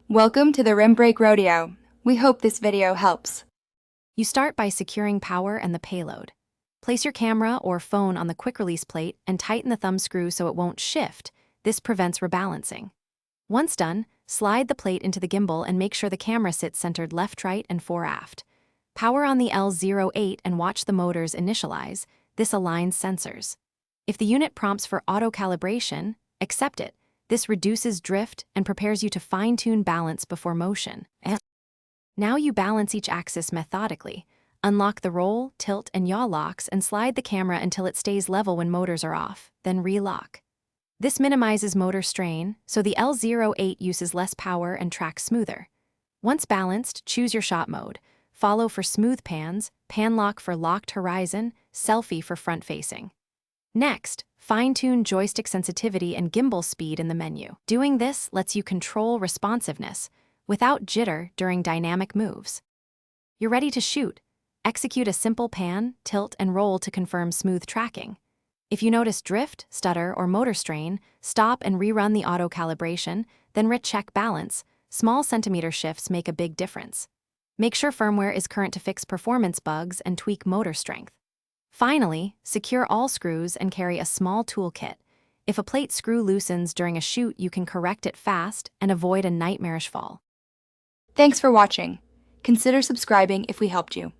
Welcome to the Rim Break Rodeo. We hope this video helps. You start by securing power and the payload. Place your camera or phone on the quick-release plate and tighten the thumb screw so it won't shift. This prevents rebalancing. Once done, slide the plate into the gimbal and make sure the camera sits centered left, right, and fore-aft. Power on the L08 and watch the motors initialize. This aligns sensors. If the unit prompts for auto-calibration, accept it. This reduces drift and prepares you to fine-tune balance before motion. Now you balance each axis methodically. Unlock the roll, tilt, and yaw locks and slide the camera until it stays level when motors are off, then relock. This minimizes motor strain, so the L08 uses less power and tracks smoother. Once balanced, choose your shot mode. Follow for smooth pans, pan lock for locked horizon, selfie for front-facing. Next, fine-tune joystick sensitivity and gimbal speed in the menu. Doing this lets you control responsiveness without jitter during dynamic moves. You're ready to shoot. Execute a simple pan, tilt, and roll to confirm smooth tracking. If you notice drift, stutter, or motor strain, stop and rerun the auto-calibration, then recheck balance. Small centimeter shifts make a big difference. Make sure firmware is current to fix performance bugs and tweak motor strength. Finally, secure all screws and carry a small toolkit. If a plate screw loosens during a shoot, you can correct it fast and avoid a nightmarish fall. Thanks for watching. Consider subscribing if we helped you.